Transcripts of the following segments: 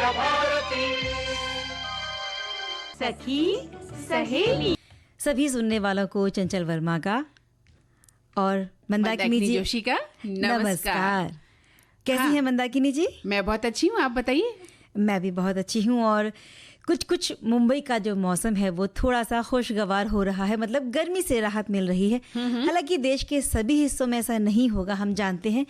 विद्या भारती। सखी सहेली। सभी सुनने वालों को चंचल वर्मा का और मंदाकिनी जी जोशी का नमस्कार। कैसी हैं मंदाकिनी जी? मैं बहुत अच्छी हूँ, आप बताइए। मैं भी बहुत अच्छी हूँ। और कुछ मुंबई का जो मौसम है वो थोड़ा सा खुशगवार हो रहा है, मतलब गर्मी से राहत मिल रही है। हालांकि देश के सभी हिस्सों में ऐसा नहीं होगा, हम जानते हैं।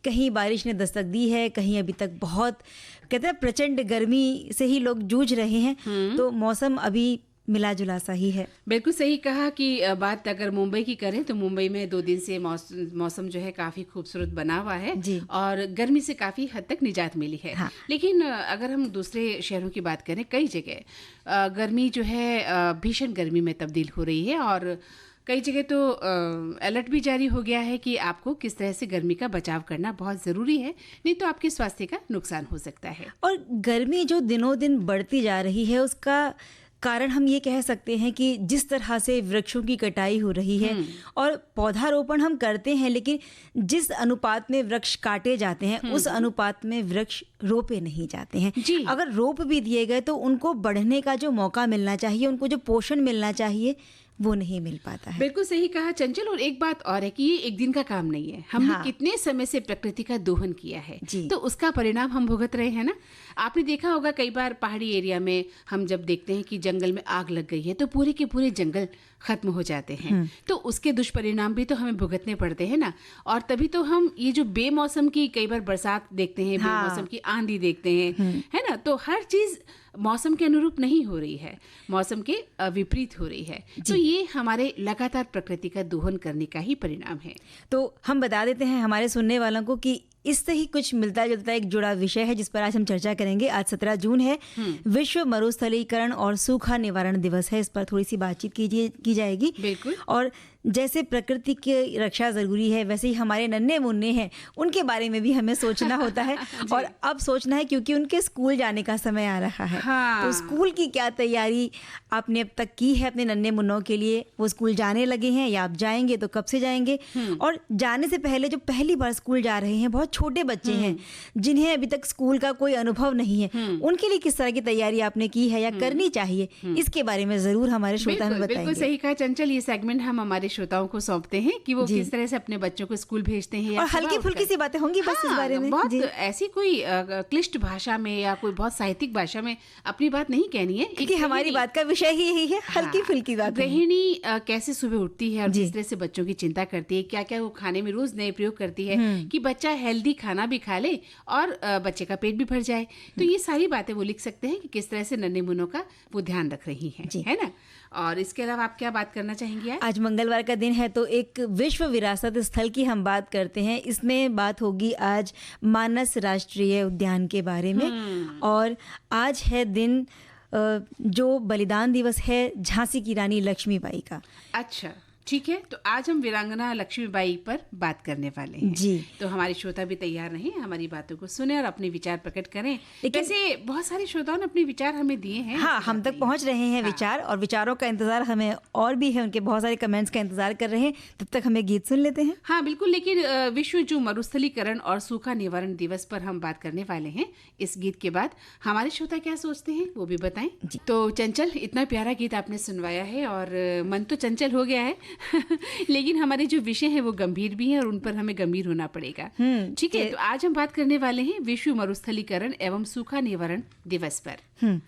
कहीं बारिश ने दस्तक दी है, कहीं अभी तक बहुत कहते हैं प्रचंड गर्मी से ही लोग जूझ रहे हैं। तो मौसम अभी मिला जुला सा ही है। बिल्कुल सही कहा कि बात अगर मुंबई की करें तो मुंबई में 2 दिन से मौसम जो है काफ़ी खूबसूरत बना हुआ है और गर्मी से काफ़ी हद तक निजात मिली है। हाँ। लेकिन अगर हम दूसरे शहरों की बात करें, कई जगह गर्मी जो है भीषण गर्मी में तब्दील हो रही है और कई जगह तो अलर्ट भी जारी हो गया है कि आपको किस तरह से गर्मी का बचाव करना बहुत ज़रूरी है, नहीं तो आपके स्वास्थ्य का नुकसान हो सकता है। और गर्मी जो दिनों दिन बढ़ती जा रही है उसका कारण हम ये कह सकते हैं कि जिस तरह से वृक्षों की कटाई हो रही है और पौधारोपण हम करते हैं, लेकिन जिस अनुपात में वृक्ष काटे जाते हैं उस अनुपात में वृक्ष रोपे नहीं जाते हैं। अगर रोप भी दिए गए तो उनको बढ़ने का जो मौका मिलना चाहिए, उनको जो पोषण मिलना चाहिए, वो नहीं मिल पाता है। बिल्कुल सही कहा चंचल। और एक बात और है कि ये एक दिन का काम नहीं है। हमने कितने समय से प्रकृति का दोहन किया है, तो उसका परिणाम हम भुगत रहे हैं ना। आपने देखा होगा कई बार पहाड़ी एरिया में हम जब देखते हैं कि जंगल में आग लग गई है तो पूरे के पूरे जंगल खत्म हो जाते हैं, तो उसके दुष्परिणाम भी तो हमें भुगतने पड़ते हैं ना। और तभी तो हम ये जो बेमौसम की कई बार बरसात देखते हैं, बेमौसम की आंधी देखते हैं, है ना। तो हर चीज मौसम के अनुरूप नहीं हो रही है, मौसम के विपरीत हो रही है। तो ये हमारे लगातार प्रकृति का दोहन करने का ही परिणाम है। तो हम बता देते हैं हमारे सुनने वालों को कि इससे ही कुछ मिलता जुलता एक जुड़ा विषय है जिस पर आज हम चर्चा करेंगे। आज 17 जून है, विश्व मरुस्थलीकरण और सूखा निवारण दिवस है। इस पर थोड़ी सी बातचीत की जाएगी। बिल्कुल। और जैसे प्रकृति की रक्षा जरूरी है, वैसे ही हमारे नन्हे मुन्ने हैं, उनके बारे में भी हमें सोचना होता है। और अब सोचना है क्योंकि उनके स्कूल जाने का समय आ रहा है। तो स्कूल की क्या तैयारी आपने अब तक की है अपने नन्हे मुन्नों के लिए? वो स्कूल जाने लगे हैं या आप जाएंगे तो कब से जाएंगे? और जाने से पहले जो पहली बार स्कूल जा रहे हैं, बहुत छोटे बच्चे हैं जिन्हें अभी तक स्कूल का कोई अनुभव नहीं है, उनके लिए किस तरह की तैयारी आपने की है या करनी चाहिए, इसके बारे में जरूर हमारे श्रोता में बताएंगे। बिल्कुल सही कहा चंचल। ये सेगमेंट हम हमारे श्रोताओं को सौंपते हैं कि वो किस तरह से अपने बच्चों को स्कूल भेजते हैं। और हल्की फुल्की सी बातें होंगी बस इस बारे में। बहुत ऐसी कोई क्लिष्ट भाषा में या कोई बहुत साहित्यिक भाषा में अपनी बात नहीं कहनी है, क्योंकि हमारी बात का विषय ही यही है, हल्की फुल्की बात। गृहिणी कैसे सुबह उठती है और जिस तरह से बच्चों की चिंता करती है, क्या क्या वो खाने में रोज नए प्रयोग करती है कि बच्चा हेल्दी खाना भी खा ले और बच्चे का पेट भी भर जाए। तो ये सारी बातें वो लिख सकते हैं कि किस तरह से नन्हे मुन्नों का वो ध्यान रख रही हैं, है ना। और इसके अलावा आप क्या बात करना चाहेंगे? आज मंगलवार का दिन है तो एक विश्व विरासत स्थल की हम बात करते हैं। इसमें बात होगी आज मानस राष्ट्रीय उद्यान के बारे में। और आज है दिन जो बलिदान दिवस है झांसी की रानी लक्ष्मीबाई का। अच्छा, ठीक है। तो आज हम वीरांगना लक्ष्मीबाई पर बात करने वाले हैं। तो हमारे श्रोता भी तैयार रहें, हमारी बातों को सुने और अपने विचार प्रकट करें। लेकिन वैसे बहुत सारे श्रोताओं ने अपने विचार हमें दिए हैं। हम तक पहुंच रहे हैं विचार, और विचारों का इंतजार हमें और भी है, उनके बहुत सारे कमेंट्स का इंतजार कर रहे हैं। तब तक हमें गीत सुन लेते हैं। हाँ बिल्कुल। लेकिन विश्व जो मरुस्थलीकरण और सूखा निवारण दिवस पर हम बात करने वाले हैं, इस गीत के बाद हमारे श्रोता क्या सोचते हैं वो भी बताएं। तो चंचल, इतना प्यारा गीत आपने सुनवाया है और मन तो चंचल हो गया है लेकिन हमारे जो विषय है वो गंभीर भी है और उन पर हमें गंभीर होना पड़ेगा। ठीक है। तो आज हम बात करने वाले हैं विश्व मरुस्थलीकरण एवं सूखा निवारण दिवस पर।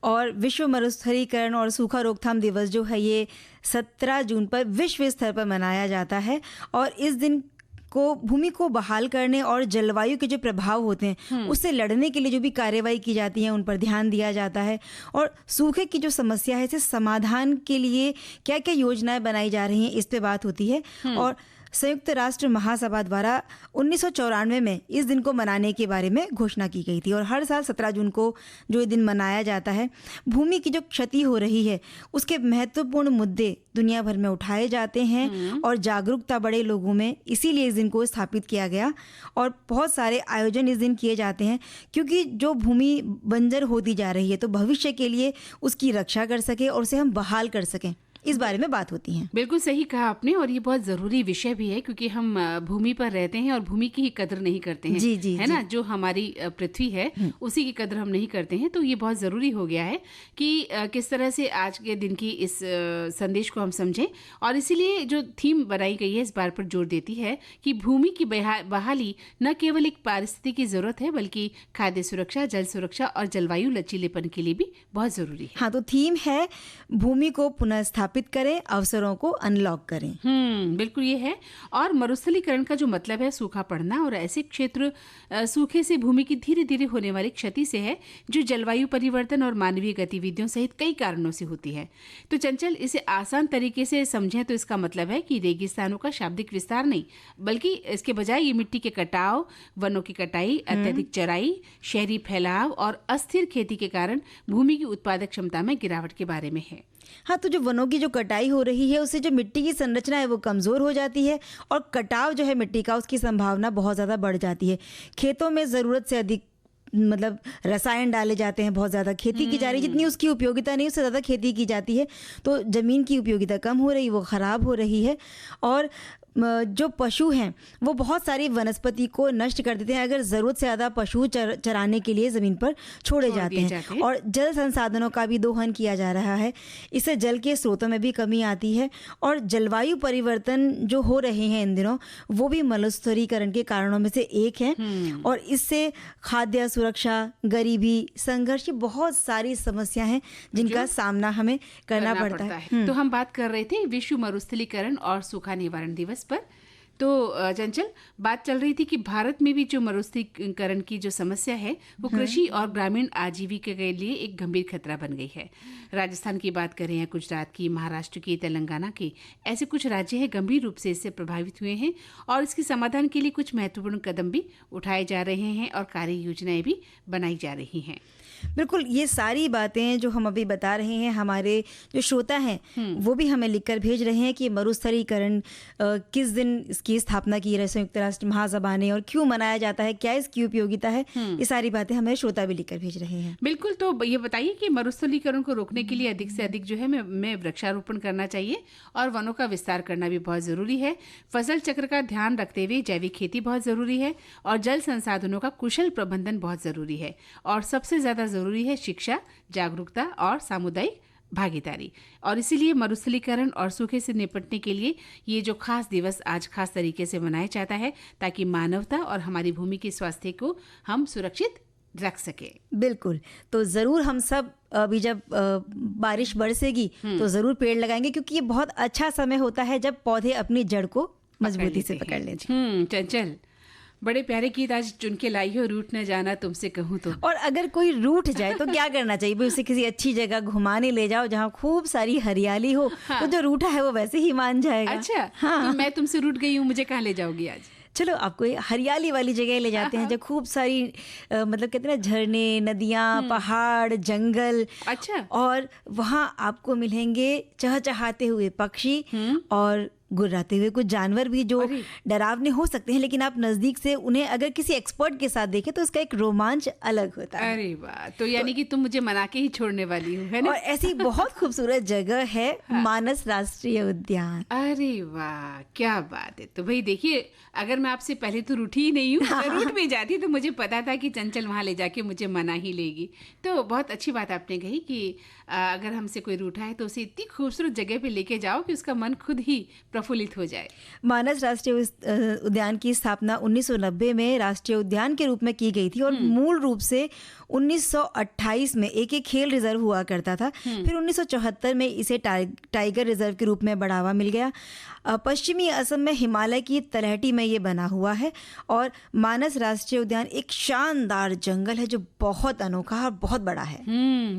और विश्व मरुस्थलीकरण और सूखा रोकथाम दिवस जो है ये 17 जून पर विश्व स्तर पर मनाया जाता है। और इस दिन को भूमि को बहाल करने और जलवायु के जो प्रभाव होते हैं उससे लड़ने के लिए जो भी कार्यवाही की जाती है उन पर ध्यान दिया जाता है। और सूखे की जो समस्या है इसे समाधान के लिए क्या क्या योजनाएं बनाई जा रही हैं इस पे बात होती है। और संयुक्त राष्ट्र महासभा द्वारा 1994 में इस दिन को मनाने के बारे में घोषणा की गई थी। और हर साल 17 जून को जो ये दिन मनाया जाता है, भूमि की जो क्षति हो रही है उसके महत्वपूर्ण मुद्दे दुनिया भर में उठाए जाते हैं और जागरूकता बढ़े लोगों में, इसीलिए इस दिन को स्थापित किया गया। और बहुत सारे आयोजन इस दिन किए जाते हैं क्योंकि जो भूमि बंजर होती जा रही है तो भविष्य के लिए उसकी रक्षा कर सके और उसे हम बहाल कर सकें। इस बारे में बात होती है। बिल्कुल सही कहा आपने, और ये बहुत ज़रूरी विषय भी है क्योंकि हम भूमि पर रहते हैं और भूमि की ही कदर नहीं करते हैं। जी जी है ना, जो हमारी पृथ्वी है उसी की कदर हम नहीं करते हैं। तो ये बहुत ज़रूरी हो गया है कि किस तरह से आज के दिन की इस संदेश को हम समझें, और इसीलिए जो थीम बनाई गई है इस बार पर जोर देती है कि भूमि की बहाली न केवल एक पारिस्थितिकी की ज़रूरत है बल्कि खाद्य सुरक्षा, जल सुरक्षा और जलवायु लचीलेपन के लिए भी बहुत ज़रूरी है। हाँ, तो थीम है भूमि को पुनः स्थापित करें, अवसरों को अनलॉक करें। बिल्कुल ये है। और मरुस्थलीकरण का जो मतलब है सूखा पड़ना, और ऐसे क्षेत्र सूखे से भूमि की धीरे धीरे होने वाली क्षति से है जो जलवायु परिवर्तन और मानवीय गतिविधियों सहित कई कारणों से होती है। तो चंचल, इसे आसान तरीके से समझें तो इसका मतलब है कि रेगिस्तानों का शाब्दिक विस्तार नहीं, बल्कि इसके बजाय ये मिट्टी के कटाव, वनों की कटाई, अत्यधिक चराई, शहरी फैलाव और अस्थिर खेती के कारण भूमि की उत्पादक क्षमता में गिरावट के बारे में है। हाँ, तो जो वनों की जो कटाई हो रही है उससे जो मिट्टी की संरचना है वो कमज़ोर हो जाती है, और कटाव जो है मिट्टी का उसकी संभावना बहुत ज़्यादा बढ़ जाती है। खेतों में ज़रूरत से अधिक मतलब रसायन डाले जाते हैं, बहुत ज़्यादा खेती की जा रही है, जितनी उसकी उपयोगिता नहीं उससे ज़्यादा खेती की जाती है, तो ज़मीन की उपयोगिता कम हो रही, वो ख़राब हो रही है। और जो पशु हैं वो बहुत सारी वनस्पति को नष्ट कर देते हैं अगर ज़रूरत से ज़्यादा पशु चराने के लिए ज़मीन पर छोड़े जाते हैं। और जल संसाधनों का भी दोहन किया जा रहा है, इससे जल के स्रोतों में भी कमी आती है। और जलवायु परिवर्तन जो हो रहे हैं इन दिनों वो भी मरुस्थलीकरण के कारणों में से एक है। और इससे खाद्य सुरक्षा, गरीबी, संघर्ष, बहुत सारी समस्या हैं जिनका सामना हमें करना पड़ता है। तो हम बात कर रहे थे विश्व मरुस्थलीकरण और सूखा निवारण दिवस पर। तो चंचल, बात चल रही थी कि भारत में भी जो मरुस्थलीकरण की जो समस्या है वो कृषि और ग्रामीण आजीविका के लिए एक गंभीर खतरा बन गई है। राजस्थान की बात करें या गुजरात की, महाराष्ट्र की, तेलंगाना की, ऐसे कुछ राज्य हैं गंभीर रूप से इससे प्रभावित हुए हैं, और इसके समाधान के लिए कुछ महत्वपूर्ण कदम भी उठाए जा रहे हैं और कार्य योजनाएं भी बनाई जा रही हैं। बिल्कुल, ये सारी बातें जो हम अभी बता रहे हैं, हमारे जो श्रोता हैं वो भी हमें लिखकर भेज रहे हैं कि मरुस्थलीकरण किस दिन इसकी स्थापना की संयुक्त राष्ट्र महासभा ने और क्यों मनाया जाता है, क्या इसकी उपयोगिता है, ये सारी बातें हमें श्रोता भी लिखकर भेज रहे हैं। बिल्कुल, तो ये बताइए कि मरुस्थलीकरण को रोकने के लिए अधिक से अधिक जो है हमें वृक्षारोपण करना चाहिए और वनों का विस्तार करना भी बहुत जरूरी है। फसल चक्र का ध्यान रखते हुए जैविक खेती बहुत जरूरी है, और जल संसाधनों का कुशल प्रबंधन बहुत जरूरी है, और सबसे ज्यादा जरूरी है शिक्षा, जागरूकता और सामुदायिक भागीदारी। और इसीलिए मरुस्थलीकरण और सूखे से निपटने के लिए ये जो खास दिवस आज खास तरीके से मनाया जाता है, ताकि मानवता और हमारी भूमि के स्वास्थ्य को हम सुरक्षित रख सके। बिल्कुल, तो ज़रूर हम सब अभी जब बारिश बरसेगी तो ज़रूर पेड़ लगाएंगे, क्योंकि ये बहुत अच्छा समय होता है जब पौधे अपनी जड़ को मजबूती से पकड़ लेते। चंचल, बड़े प्यारे गीत आज चुन के लाई हो, रूठ न जाना तुमसे कहूँ तो। और अगर कोई रूठ जाए तो क्या करना चाहिए? भाई उसे किसी अच्छी जगह घुमाने ले जाओ जहाँ खूब सारी हरियाली हो। हाँ। तो जो रूठा है वो वैसे ही मान जाएगा। अच्छा, हाँ। तो मैं तुमसे रूठ गई हूँ, मुझे कहाँ ले जाओगी आज? चलो आपको हरियाली वाली जगह ले जाते हैं जहाँ खूब सारी मतलब कहते हैं ना, झरने, नदियाँ, पहाड़, जंगल। अच्छा। और वहाँ आपको मिलेंगे चहचहाते हुए पक्षी और गुर्राते हुए कुछ जानवर भी जो डरावने हो सकते हैं, लेकिन आप नजदीक से उन्हें अगर किसी एक्सपर्ट के साथ देखें तो इसका एक रोमांच अलग होता है। अरे वाह, तो यानी कि तुम मुझे मना के ही छोड़ने वाली हो, है ना? और ऐसी बहुत खूबसूरत जगह है मानस राष्ट्रीय उद्यान। अरे वाह, क्या बात है। तो भाई देखिए, अगर मैं आपसे पहले तो रूठी ही नहीं हूँ, मैं रूठ भी जाती तो मुझे पता था कि चंचल वहाँ ले जाके मुझे मना ही लेगी। तो बहुत अच्छी बात आपने कही कि अगर हमसे कोई रूठा है तो उसे इतनी खूबसूरत जगह पे लेके जाओ कि उसका मन खुद ही प्रफुल्लित हो जाए। मानस राष्ट्रीय उद्यान की स्थापना 1990 में राष्ट्रीय उद्यान के रूप में की गई थी, और मूल रूप से 1928 में एक खेल रिजर्व हुआ करता था। फिर 1974 में इसे टाइगर रिजर्व के रूप में बढ़ावा मिल गया। पश्चिमी असम में हिमालय की तलहटी में ये बना हुआ है, और मानस राष्ट्रीय उद्यान एक शानदार जंगल है जो बहुत अनोखा और बहुत बड़ा है।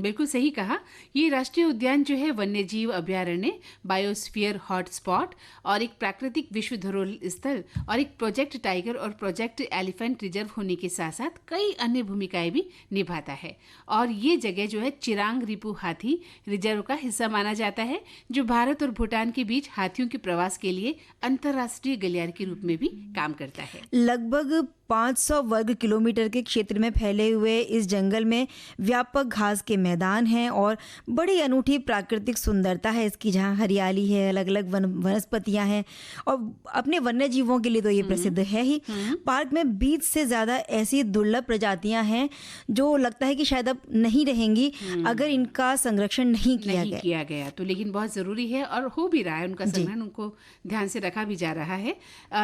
बिल्कुल सही कहा। ये राष्ट्रीय उद्यान जो है वन्य जीव अभ्यारण्य, बायोस्फीयर हॉटस्पॉट और एक प्राकृतिक विश्व धरोहर स्थल और एक प्रोजेक्ट टाइगर और प्रोजेक्ट एलिफेंट रिजर्व होने के साथ साथ कई अन्य भूमिकाएं भी निभाता है। और ये जगह जो है चिरांग रिपु हाथी रिजर्व का हिस्सा माना जाता है, जो भारत और भूटान के बीच हाथियों के प्रवास के लिए अंतर्राष्ट्रीय गलियारे के रूप में भी काम करता है। लगभग 500 वर्ग किलोमीटर के क्षेत्र में फैले हुए इस जंगल में व्यापक घास के मैदान हैं और बड़ी अनूठी प्राकृतिक सुंदरता है इसकी, जहाँ हरियाली है, अलग अलग वनस्पतियाँ हैं और अपने वन्य जीवों के लिए तो ये प्रसिद्ध है ही। पार्क में 20 से ज़्यादा ऐसी दुर्लभ प्रजातियाँ हैं जो लगता है कि शायद अब नहीं रहेंगी अगर इनका संरक्षण नहीं किया गया तो, लेकिन बहुत ज़रूरी है और हो भी रहा है उनका संरक्षण, उनको ध्यान से रखा भी जा रहा है।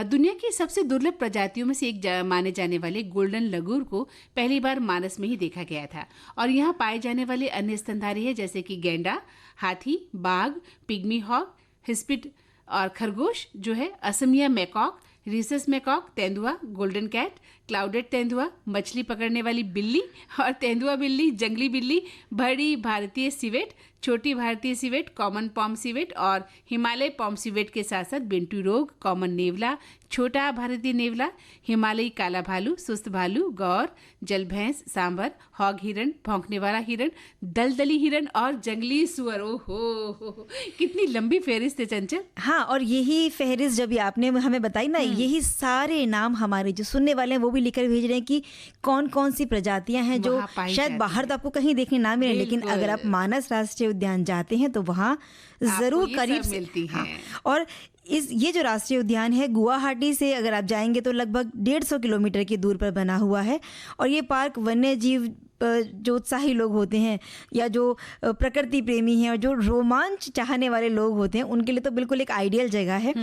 दुनिया की सबसे दुर्लभ प्रजातियों में से एक माने जाने वाले गोल्डन लगूर को पहली बार मानस में ही देखा गया था और यहाँ पाए जाने वाले अन्य स्तनधारी है जैसे कि गैंडा, हाथी, बाघ, पिग्मी हॉक, हिस्पिड और खरगोश जो है, असमिया मैकॉक, रिसस मैकॉक, तेंदुआ, गोल्डन कैट, क्लाउडेड तेंदुआ, मछली पकड़ने वाली बिल्ली और तेंदुआ बिल्ली, जंगली बिल्ली, बड़ी भारतीय सिवेट, छोटी भारतीय सिवेट, कॉमन पॉम सिवेट और हिमालय पॉम सिवेट के साथ साथ बिंटू रोग, कॉमन नेवला, छोटा भारतीय नेवला, हिमालयी काला भालू, सुस्त भालू, गौर, जल भैंस, सांबर, हॉग हिरण, भौंकने वाला हिरण, दलदली हिरण और जंगली सुअर। ओहो, कितनी लंबी फहरिस्त है चंचल। हाँ, और यही फहरिस्त जब आपने हमें बताई ना, यही सारे नाम हमारे जो सुनने वाले हैं वो भी लिखकर भेज रहे हैं कि कौन कौन सी प्रजातियां हैं जो शायद बाहर तो आपको कहीं देखने ना मिले, लेकिन अगर आप मानस राष्ट्रीय उद्यान जाते हैं तो वहाँ जरूर करीब मिलती हैं। और ये जो राष्ट्रीय उद्यान है गुवाहाटी से अगर आप जाएंगे तो लगभग 150 किलोमीटर की दूर पर बना हुआ है और ये पार्क वन्य जीव जो उत्साही लोग होते हैं या जो प्रकृति प्रेमी हैं और जो रोमांच चाहने वाले लोग होते हैं उनके लिए तो बिल्कुल एक आइडियल जगह है।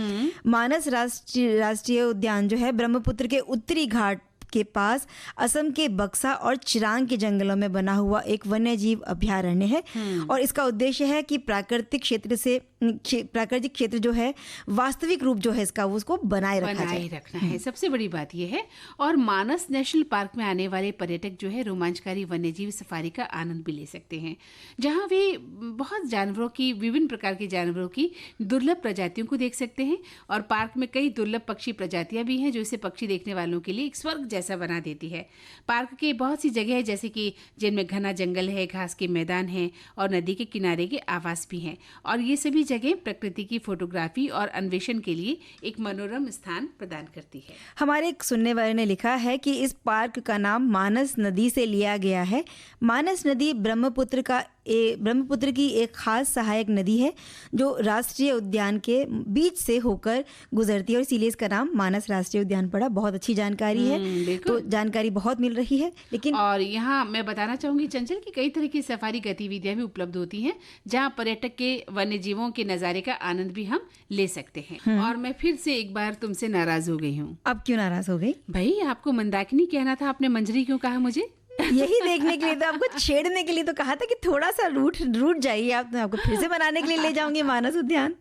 मानस राष्ट्रीय उद्यान जो है ब्रह्मपुत्र के उत्तरी घाट के पास असम के बक्सा और चिरांग के जंगलों में बना हुआ एक वन्य जीव अभयारण्य है और इसका उद्देश्य है कि प्राकृतिक क्षेत्र जो है वास्तविक रूप जो है इसका वो उसको बनाए रखना है। सबसे बड़ी बात यह है। और मानस नेशनल पार्क में आने वाले पर्यटक जो है रोमांचकारी वन्यजीव सफारी का आनंद भी ले सकते हैं, जहां वे बहुत जानवरों की, विभिन्न प्रकार के जानवरों की दुर्लभ प्रजातियों को देख सकते हैं और पार्क में कई दुर्लभ पक्षी प्रजातियां भी हैं जो इसे पक्षी देखने वालों के लिए एक स्वर्ग जैसा बना देती है। पार्क के बहुत सी जगह है जैसे कि जिनमें घना जंगल है, घास के मैदान हैं और नदी के किनारे के आवास भी हैं और ये सभी जगह प्रकृति की फोटोग्राफी और अन्वेषण के लिए एक मनोरम स्थान प्रदान करती है। हमारे एक सुनने वाले ने लिखा है कि इस पार्क का नाम मानस नदी से लिया गया है। मानस नदी ब्रह्मपुत्र की एक खास सहायक नदी है जो राष्ट्रीय उद्यान के बीच से होकर गुजरती है और इसीलिए इसका नाम मानस राष्ट्रीय उद्यान पड़ा। बहुत अच्छी जानकारी है, तो जानकारी बहुत मिल रही है। लेकिन और यहाँ मैं बताना चाहूंगी चंचल कि कई तरह की सफारी गतिविधियां भी उपलब्ध होती हैं जहाँ पर्यटक के वन्य जीवों के नज़ारे का आनंद भी हम ले सकते हैं। और मैं फिर से एक बार तुमसे नाराज हो गई हूँ। अब क्यों नाराज हो गई? भाई आपको मंदाकिनी कहना था, आपने मंजरी क्यों कहा मुझे? यही देखने के लिए तो, आपको छेड़ने के लिए तो कहा था कि थोड़ा सा रूठ जाइए आप, तो आपको फिर से बनाने के लिए ले जाऊंगी मानस उद्यान।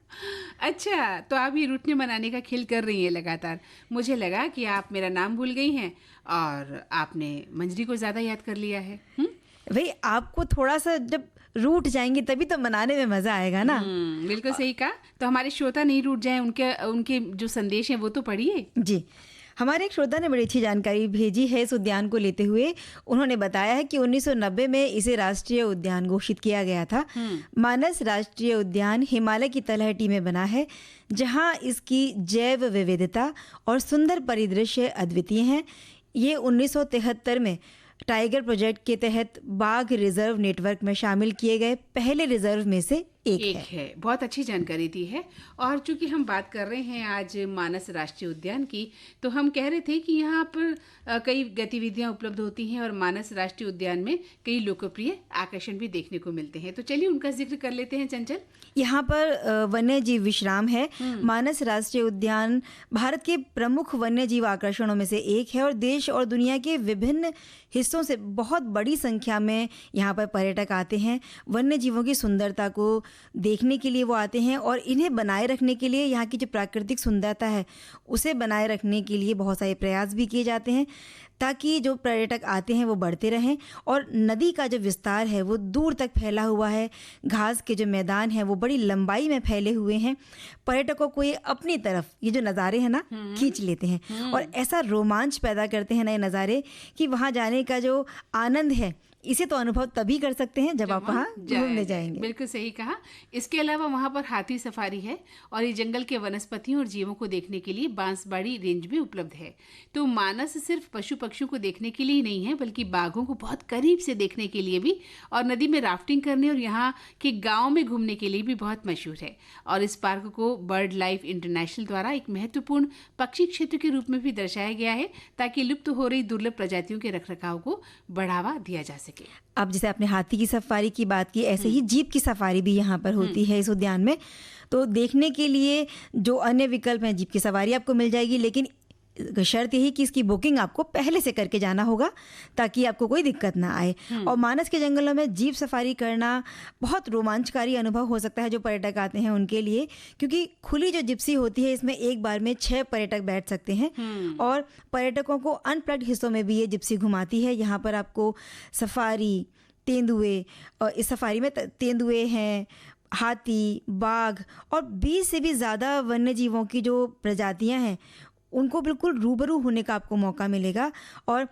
अच्छा, तो आप ही रूठने मनाने का खेल कर रही हैं लगातार। मुझे लगा कि आप मेरा नाम भूल गई हैं और आपने मंजरी को ज्यादा याद कर लिया है। भाई आपको थोड़ा सा जब रूठ जाएंगे तभी तो मनाने में मजा आएगा ना। बिल्कुल सही कहा। तो हमारे श्रोता नहीं रूठ जाएं, उनके जो संदेश हैं वो तो पढ़िए। जी, हमारे एक श्रोता ने बड़ी अच्छी जानकारी भेजी है इस उद्यान को लेते हुए। उन्होंने बताया है कि 1990 में इसे राष्ट्रीय उद्यान घोषित किया गया था। मानस राष्ट्रीय उद्यान हिमालय की तलहटी में बना है जहां इसकी जैव विविधता और सुंदर परिदृश्य अद्वितीय हैं। ये 1973 में टाइगर प्रोजेक्ट के तहत बाघ रिजर्व नेटवर्क में शामिल किए गए पहले रिजर्व में से एक है। बहुत अच्छी जानकारी दी है। और चूंकि हम बात कर रहे हैं आज मानस राष्ट्रीय उद्यान की, तो हम कह रहे थे कि यहाँ पर कई गतिविधियाँ उपलब्ध होती हैं और मानस राष्ट्रीय उद्यान में कई लोकप्रिय आकर्षण भी देखने को मिलते हैं। तो चलिए उनका जिक्र कर लेते हैं चंचल। यहाँ पर वन्य जीव विश्राम है। मानस राष्ट्रीय उद्यान भारत के प्रमुख वन्य जीव आकर्षणों में से एक है और देश और दुनिया के विभिन्न हिस्सों से बहुत बड़ी संख्या में यहाँ पर पर्यटक आते हैं। वन्य जीवों की सुंदरता को देखने के लिए वो आते हैं और इन्हें बनाए रखने के लिए, यहाँ की जो प्राकृतिक सुंदरता है उसे बनाए रखने के लिए बहुत सारे प्रयास भी किए जाते हैं ताकि जो पर्यटक आते हैं वो बढ़ते रहें। और नदी का जो विस्तार है वो दूर तक फैला हुआ है। घास के जो मैदान हैं वो बड़ी लंबाई में फैले हुए हैं। पर्यटकों को ये अपनी तरफ ये जो नज़ारे हैं ना खींच लेते हैं और ऐसा रोमांच पैदा करते हैं ना ये नज़ारे कि वहाँ जाने का जो आनंद है इसे तो अनुभव तभी कर सकते हैं जब आप वहाँ घूमने जाएंगे। बिल्कुल सही कहा। इसके अलावा वहाँ पर हाथी सफारी है और ये जंगल के वनस्पतियों और जीवों को देखने के लिए बांसबाड़ी रेंज भी उपलब्ध है। तो मानस सिर्फ पशु पक्षियों को देखने के लिए नहीं है, बल्कि बाघों को बहुत करीब से देखने के लिए भी, और नदी में राफ्टिंग करने और यहाँ के गाँव में घूमने के लिए भी बहुत मशहूर है। और इस पार्क को बर्ड लाइफ इंटरनेशनल द्वारा एक महत्वपूर्ण पक्षी क्षेत्र के रूप में भी दर्शाया गया है, ताकि लुप्त हो रही दुर्लभ प्रजातियों के रखरखाव को बढ़ावा दिया जा सके। अब जैसे आपने हाथी की सफारी की बात की, ऐसे ही जीप की सफारी भी यहाँ पर होती है इस उद्यान में। तो देखने के लिए जो अन्य विकल्प हैं, जीप की सवारी आपको मिल जाएगी, लेकिन शर्त यही कि इसकी बुकिंग आपको पहले से करके जाना होगा ताकि आपको कोई दिक्कत ना आए। और मानस के जंगलों में जीप सफारी करना बहुत रोमांचकारी अनुभव हो सकता है जो पर्यटक आते हैं उनके लिए, क्योंकि खुली जो जिप्सी होती है इसमें एक बार में 6 पर्यटक बैठ सकते हैं। और पर्यटकों को अनप्लग्ड हिस्सों में भी ये जिप्सी घुमाती है। यहाँ पर आपको सफारी, तेंदुए, और इस सफारी में तेंदुए हैं, हाथी, बाघ और 20 से भी ज़्यादा वन्य जीवों की जो प्रजातियां हैं उनको बिल्कुल रूबरू होने का आपको मौका मिलेगा। और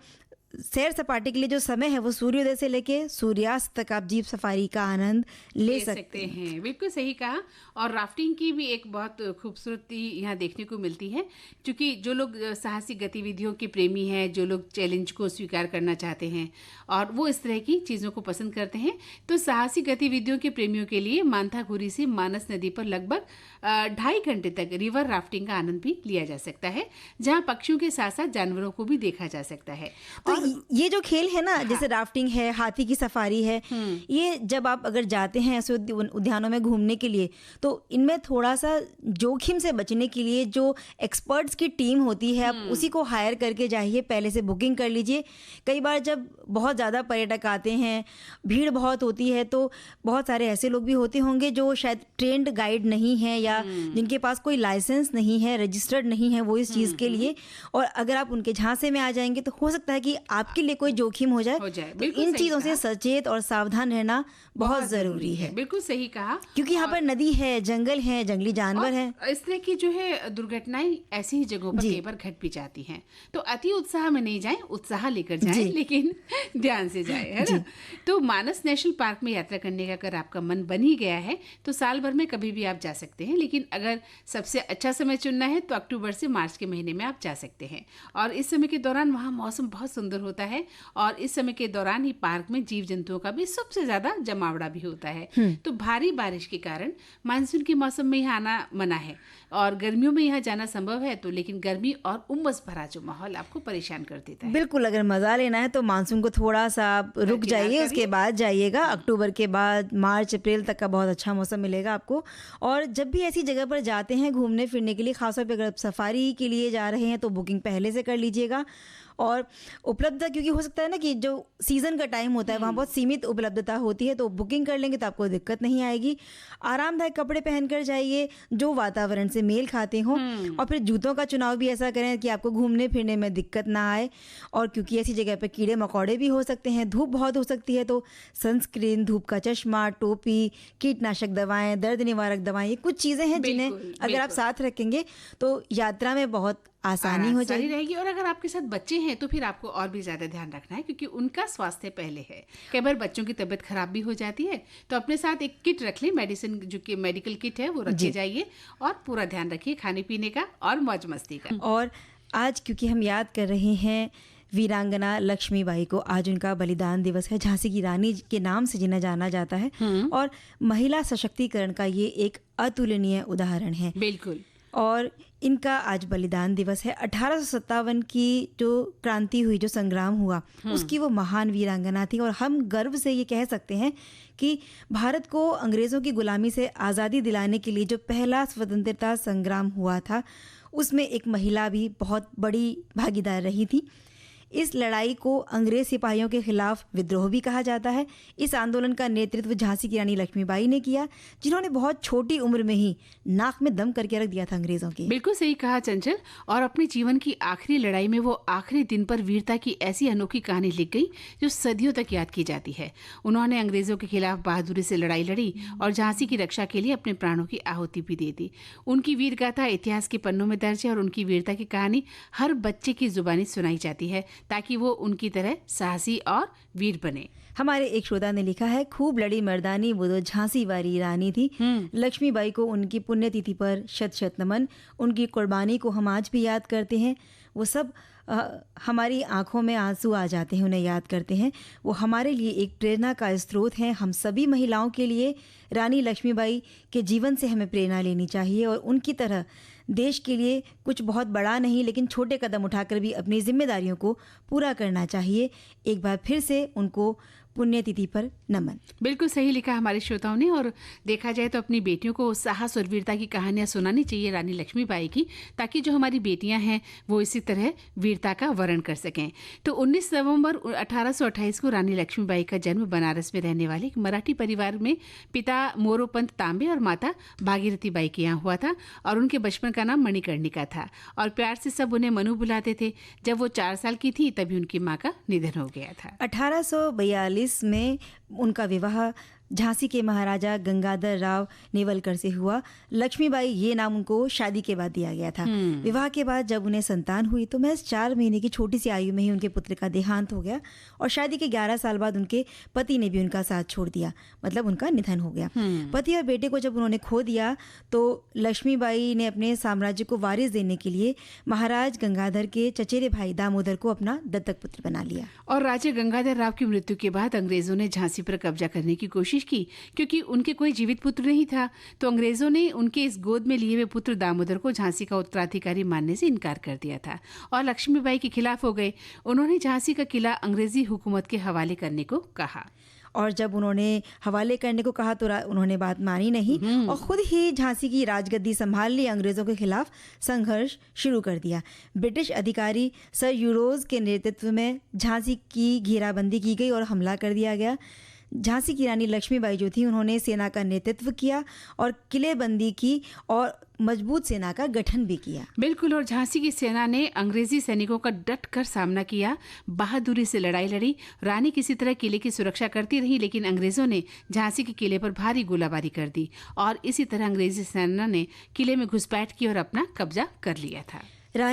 सैर सपाटे के लिए जो समय है वो सूर्योदय से लेके सूर्यास्त तक आप जीप सफारी का आनंद ले सकते हैं। बिल्कुल सही कहा। और राफ्टिंग की भी एक बहुत खूबसूरती यहाँ देखने को मिलती है, क्योंकि जो लोग साहसिक गतिविधियों के प्रेमी हैं, जो लोग चैलेंज को स्वीकार करना चाहते हैं और वो इस तरह की चीज़ों को पसंद करते हैं, तो साहसिक गतिविधियों के प्रेमियों के लिए मांथागुरी से मानस नदी पर लगभग 2.5 घंटे तक रिवर राफ्टिंग का आनंद भी लिया जा सकता है, जहाँ पक्षियों के साथ साथ जानवरों को भी देखा जा सकता है। तो ये जो खेल है ना, जैसे राफ्टिंग है, हाथी की सफारी है, ये जब आप अगर जाते हैं ऐसे उद्यानों में घूमने के लिए, तो इनमें थोड़ा सा जोखिम से बचने के लिए जो एक्सपर्ट्स की टीम होती है, आप उसी को हायर करके जाइए, पहले से बुकिंग कर लीजिए। कई बार जब बहुत ज़्यादा पर्यटक आते हैं, भीड़ बहुत होती है, तो बहुत सारे ऐसे लोग भी होते होंगे जो शायद ट्रेंड गाइड नहीं है या जिनके पास कोई लाइसेंस नहीं है, रजिस्टर्ड नहीं है वो इस चीज़ के लिए, और अगर आप उनके झांसे में आ जाएंगे तो हो सकता है कि आपके लिए कोई जोखिम हो जाए। तो इन चीज़ों से सचेत और सावधान रहना बहुत ज़रूरी है। बिल्कुल सही कहा, क्योंकि यहाँ पर नदी है, जंगल है, जंगली जानवर हैं। इस तरह की जो है दुर्घटनाएं ऐसी ही जगहों पर कई बार घट भी जाती हैं। तो अति उत्साह में नहीं जाएं, उत्साह लेकर जाएं, लेकिन ध्यान से जाएं, है ना। तो मानस नेशनल पार्क में यात्रा करने का अगर आपका मन बन ही गया है तो साल भर में कभी भी आप जा सकते हैं, लेकिन अगर सबसे अच्छा समय चुनना है तो अक्टूबर से मार्च के महीने में आप जा सकते हैं। और इस समय के दौरान वहाँ मौसम बहुत सुंदर होता है, और इस समय के दौरान ही पार्क में जीव जंतुओं का भी सबसे ज्यादा जमावड़ा भी होता है। तो भारी बारिश के कारण मानसून के मौसम में यहाँ आना मना है, और गर्मियों में यहाँ जाना संभव है, तो लेकिन गर्मी और उमस भरा जो माहौल आपको परेशान कर देता है। बिल्कुल, अगर मजा लेना है तो मानसून को थोड़ा सा आप रुक जाइए, उसके बाद जाइएगा। अक्टूबर के बाद मार्च अप्रैल तक का बहुत अच्छा मौसम मिलेगा आपको। और जब भी ऐसी जगह पर जाते हैं घूमने फिरने के लिए, खासतौर पर अगर आप सफारी के लिए जा रहे हैं तो बुकिंग पहले से कर लीजिएगा। और उपलब्धता, क्योंकि हो सकता है ना कि जो सीज़न का टाइम होता है वहाँ बहुत सीमित उपलब्धता होती है, तो बुकिंग कर लेंगे तो आपको दिक्कत नहीं आएगी। आरामदायक कपड़े पहनकर जाइए जो वातावरण से मेल खाते हों, और फिर जूतों का चुनाव भी ऐसा करें कि आपको घूमने फिरने में दिक्कत ना आए। और क्योंकि ऐसी जगह पर कीड़े मकोड़े भी हो सकते हैं, धूप बहुत हो सकती है, तो सनस्क्रीन, धूप का चश्मा, टोपी, कीटनाशक दवाएं, दर्द निवारक दवाएं, ये कुछ चीज़ें हैं जिन्हें अगर आप साथ रखेंगे तो यात्रा में बहुत आसानी हो जाएगी रहेगी। और अगर आपके साथ बच्चे हैं तो फिर आपको और भी ज़्यादा ध्यान रखना है, क्योंकि उनका स्वास्थ्य पहले है। कई बार बच्चों की तबीयत खराब भी हो जाती है, तो अपने साथ एक किट रख लें, मेडिसिन जो कि मेडिकल किट है वो रखे जाइए, और पूरा ध्यान रखिए खाने पीने का और मौज मस्ती का। और आज क्योंकि हम याद कर रहे हैं वीरांगना लक्ष्मीबाई को, आज उनका बलिदान दिवस है, झांसी की रानी के नाम से जिन्हें जाना जाता है, और महिला सशक्तिकरण का ये एक अतुलनीय उदाहरण है। बिल्कुल। और इनका आज बलिदान दिवस है। 1857 की जो क्रांति हुई, जो संग्राम हुआ, उसकी वो महान वीरांगना थी। और हम गर्व से ये कह सकते हैं कि भारत को अंग्रेज़ों की गुलामी से आज़ादी दिलाने के लिए जो पहला स्वतंत्रता संग्राम हुआ था, उसमें एक महिला भी बहुत बड़ी भागीदार रही थी। इस लड़ाई को अंग्रेज सिपाहियों के खिलाफ विद्रोह भी कहा जाता है। इस आंदोलन का नेतृत्व झांसी की रानी लक्ष्मीबाई ने किया, जिन्होंने बहुत छोटी उम्र में ही नाक में दम करके रख दिया था अंग्रेजों के। बिल्कुल सही कहा चंचल। और अपने जीवन की आखिरी लड़ाई में वो आखिरी दिन पर वीरता की ऐसी अनोखी कहानी लिख गई जो सदियों तक याद की जाती है। उन्होंने अंग्रेजों के खिलाफ बहादुरी से लड़ाई लड़ी और झांसी की रक्षा के लिए अपने प्राणों की आहुति भी दे दी। उनकी वीर गाथा इतिहास के पन्नों में दर्ज है, और उनकी वीरता की कहानी हर बच्चे की जुबानी सुनाई जाती है, ताकि वो उनकी तरह साहसी और वीर बने। हमारे एक श्रोता ने लिखा है, खूब लड़ी मर्दानी वो तो झांसी वाली रानी थी। लक्ष्मीबाई को उनकी पुण्यतिथि पर शत शत नमन। उनकी कुर्बानी को हम आज भी याद करते हैं। वो सब हमारी आंखों में आंसू आ जाते हैं उन्हें याद करते हैं। वो हमारे लिए एक प्रेरणा का स्रोत हैं। हम सभी महिलाओं के लिए रानी लक्ष्मीबाई के जीवन से हमें प्रेरणा लेनी चाहिए और उनकी तरह देश के लिए कुछ बहुत बड़ा नहीं लेकिन छोटे कदम उठाकर भी अपनी जिम्मेदारियों को पूरा करना चाहिए। एक बार फिर से उनको पुण्यतिथि पर नमन। बिल्कुल सही लिखा हमारे श्रोताओं ने। और देखा जाए तो अपनी बेटियों को साहस और वीरता की कहानियां सुनानी चाहिए रानी लक्ष्मीबाई की, ताकि जो हमारी बेटियां हैं वो इसी तरह वीरता का वर्णन कर सकें। तो 19 नवंबर 1828 को रानी लक्ष्मीबाई का जन्म बनारस में रहने वाले एक मराठी परिवार में पिता मोरोपंत तांबे और माता भागीरथी बाई के यहाँ हुआ था। और उनके बचपन का नाम मणिकर्णिका था और प्यार से सब उन्हें मनु बुलाते थे। जब वो 4 साल की थी तभी उनकी माँ का निधन हो गया था। 1842 में उनका विवाह झांसी के महाराजा गंगाधर राव नेवलकर से हुआ। लक्ष्मीबाई ये नाम उनको शादी के बाद दिया गया था। विवाह के बाद जब उन्हें संतान हुई तो महज 4 महीने की छोटी सी आयु में ही उनके पुत्र का देहांत हो गया और शादी के 11 साल बाद उनके पति ने भी उनका साथ छोड़ दिया, मतलब उनका निधन हो गया। पति और बेटे को जब उन्होंने खो दिया तो लक्ष्मीबाई ने अपने साम्राज्य को वारिस देने के लिए महाराज गंगाधर के चचेरे भाई दामोदर को अपना दत्तक पुत्र बना लिया। और राजा गंगाधर राव की मृत्यु के बाद अंग्रेजों ने झांसी पर कब्जा करने की कोशिश की, क्योंकि उनके कोई जीवित पुत्र नहीं था। तो अंग्रेजों ने उनके इस गोद में लिए हुए पुत्र दामोदर को झांसी का उत्तराधिकारी मानने से इनकार कर दिया था और लक्ष्मीबाई के खिलाफ हो गए। उन्होंने झांसी का किला अंग्रेजी हुकूमत के हवाले करने को कहा और जब उन्होंने हवाले करने को कहा तो उन्होंने बात मानी नहीं और खुद ही झांसी की राजगद्दी संभाल ली। अंग्रेजों के खिलाफ संघर्ष शुरू कर दिया। ब्रिटिश अधिकारी सर यूरोज के नेतृत्व में झांसी की घेराबंदी की गई और हमला कर दिया गया। झांसी की रानी लक्ष्मीबाई जो थी उन्होंने सेना का नेतृत्व किया और किलेबंदी की और मजबूत सेना का गठन भी किया। बिल्कुल। और झांसी की सेना ने अंग्रेजी सैनिकों का डट कर सामना किया, बहादुरी से लड़ाई लड़ी। रानी किसी तरह किले की सुरक्षा करती रही, लेकिन अंग्रेजों ने झांसी के किले पर भारी गोलाबारी कर दी और इसी तरह अंग्रेजी सेना ने किले में घुसपैठ की और अपना कब्जा कर लिया था। रानी